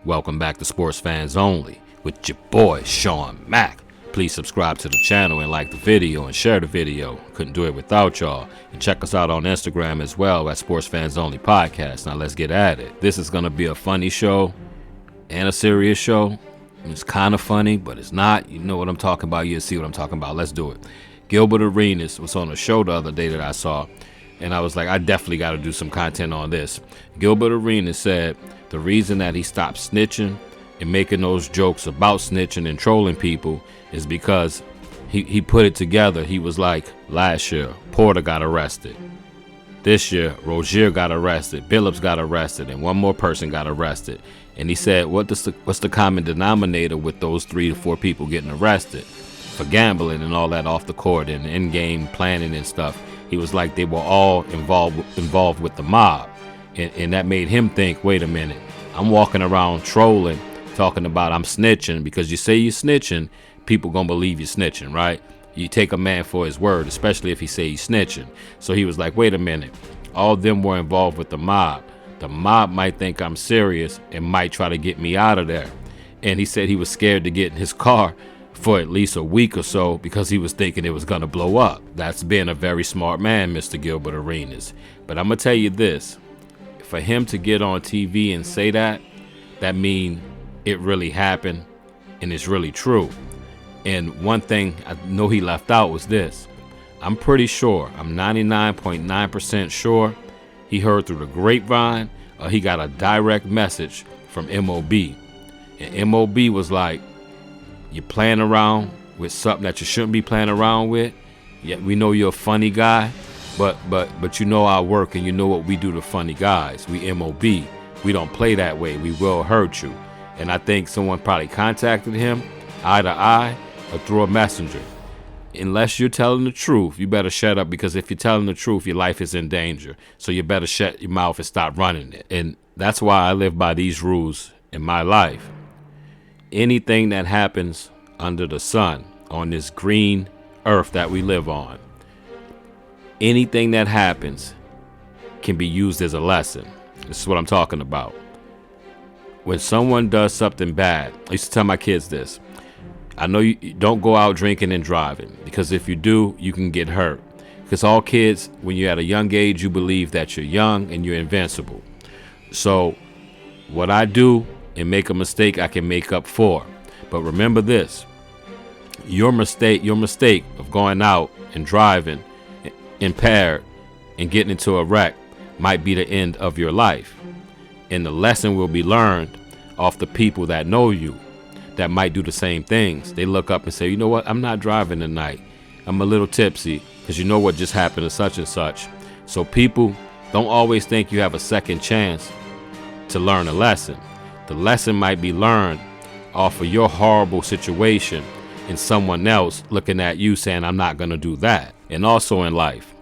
Welcome back to Sports Fans Only with your boy Sean Mack. Please subscribe to the channel and like the video and share the video. Couldn't do it without y'all. And check us out on Instagram as well at Sports Fans Only Podcast. Now let's get at it. This is going to be a funny show and a serious show. It's kind of funny, but it's not. You know what I'm talking about. You'll see what I'm talking about. Let's do it. Gilbert Arenas was on a show the other day that I saw, and I was like, I definitely got to do some content on this. Gilbert Arenas said the reason that he stopped snitching and making those jokes about snitching and trolling people is because he put it together. He was like, last year, Porter got arrested. This year, Rozier got arrested, Billups got arrested, and one more person got arrested. And he said, what's the common denominator with those 3 to 4 people getting arrested for gambling and all that off the court and in-game planning and stuff? He was like, they were all involved with the mob. And that made him think, wait a minute, I'm walking around trolling, talking about I'm snitching, because you say you're snitching, people gonna believe you're snitching, right? You take a man for his word, especially if he say he's snitching. So he was like, wait a minute, all of them were involved with the mob. The mob might think I'm serious and might try to get me out of there. And he said he was scared to get in his car for at least a week or so because he was thinking it was gonna blow up. That's being a very smart man, Mr. Gilbert Arenas. But I'm gonna tell you this, for him to get on TV and say that means it really happened and it's really true. And one thing I know he left out was this. I'm pretty sure, I'm 99.9% sure he heard through the grapevine or he got a direct message from MOB. And MOB was like, you're playing around with something that you shouldn't be playing around with. Yeah, we know you're a funny guy, but you know our work and you know what we do to funny guys. We MOB. We don't play that way. We will hurt you. And I think someone probably contacted him eye to eye or through a messenger. Unless you're telling the truth, you better shut up, because if you're telling the truth, your life is in danger. So you better shut your mouth and stop running it. And that's why I live by these rules in my life. Anything that happens under the sun on this green earth that we live on, anything that happens can be used as a lesson. This is what I'm talking about. When someone does something bad, I used to tell my kids this. I know you don't go out drinking and driving, because if you do, you can get hurt. Because all kids, when you're at a young age, you believe that you're young and you're invincible. So what I do and make a mistake, I can make up for. But remember this, your mistake of going out and driving impaired and getting into a wreck might be the end of your life. And the lesson will be learned off the people that know you that might do the same things. They look up and say, you know what, I'm not driving tonight. I'm a little tipsy, because you know what just happened to such and such. So people don't always think you have a second chance to learn a lesson. The lesson might be learned off of your horrible situation and someone else looking at you saying, I'm not going to do that. And also in life,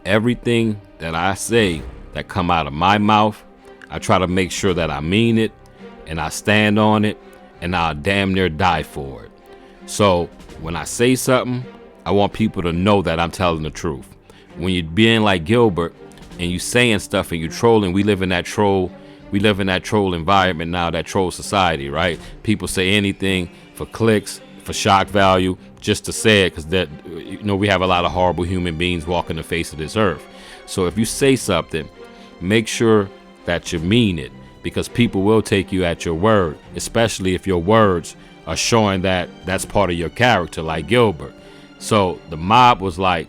everything that I say that come out of my mouth, I try to make sure that I mean it and I stand on it, and I'll damn near die for it. So when I say something, I want people to know that I'm telling the truth. When you're being like Gilbert and you saying stuff and you trolling, we live in that troll environment now, that troll society, right? People say anything for clicks, for shock value, just to say it, because we have a lot of horrible human beings walking the face of this earth. So if you say something, make sure that you mean it, because people will take you at your word, especially if your words are showing that that's part of your character, like Gilbert. So the mob was like,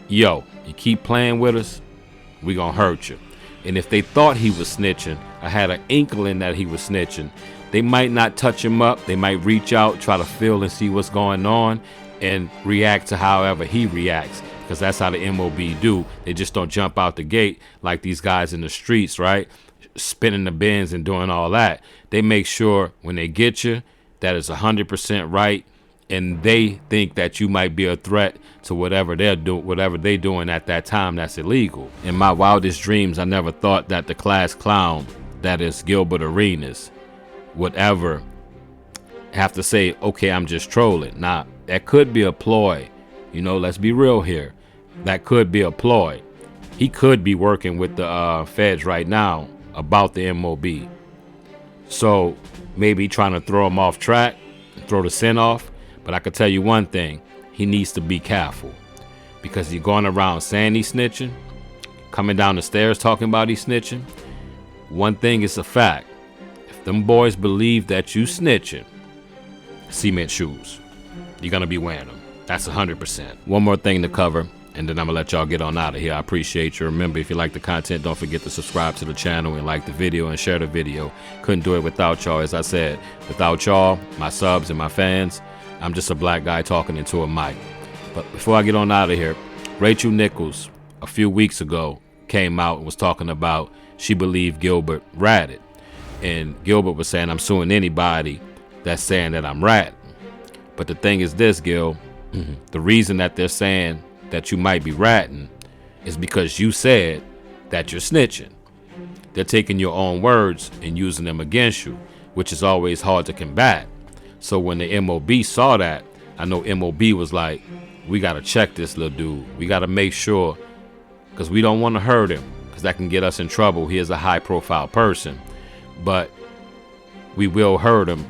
yo, you keep playing with us, we gonna hurt you. And if they thought he was snitching, I had an inkling that he was snitching, they might not touch him up. They might reach out, try to feel and see what's going on, and react to however he reacts, because that's how the MOB do. They just don't jump out the gate like these guys in the streets, right? Spinning the bins and doing all that. They make sure when they get you that it's 100% right, and they think that you might be a threat to whatever they're doing at that time that's illegal. In my wildest dreams, I never thought that the class clown that is Gilbert Arenas would ever have to say, okay, I'm just trolling. Now, that could be a ploy. Let's be real here. That could be a ploy. He could be working with the feds right now about the MOB. So maybe trying to throw him off track, throw the scent off. But I could tell you one thing, he needs to be careful, because he's going around saying he's snitching, coming down the stairs talking about he's snitching. One thing is a fact, if them boys believe that you snitching, cement shoes, you're gonna be wearing them. That's 100%. One more thing to cover, and then I'm gonna let y'all get on out of here. I appreciate you. Remember, if you like the content, don't forget to subscribe to the channel and like the video and share the video. Couldn't do it without y'all. As I said, without y'all, my subs and my fans, I'm just a black guy talking into a mic. But before I get on out of here, Rachel Nichols a few weeks ago came out and was talking about she believed Gilbert ratted. And Gilbert was saying, I'm suing anybody that's saying that I'm ratting. But the thing is this, Gil, the reason that they're saying that you might be ratting is because you said that you're snitching. They're taking your own words and using them against you, which is always hard to combat. So when the MOB saw that, I know MOB was like, we got to check this little dude. We got to make sure, because we don't want to hurt him, because that can get us in trouble. He is a high-profile person. But we will hurt him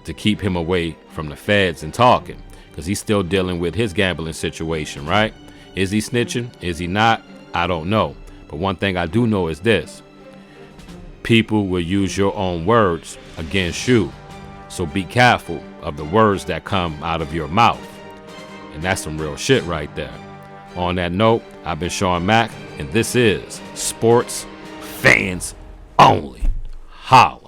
to keep him away from the feds and talking, because he's still dealing with his gambling situation, right? Is he snitching? Is he not? I don't know. But one thing I do know is this. People will use your own words against you. So be careful of the words that come out of your mouth. And that's some real shit right there. On that note, I've been Sean Mack, and this is Sports Fans Only. Holla.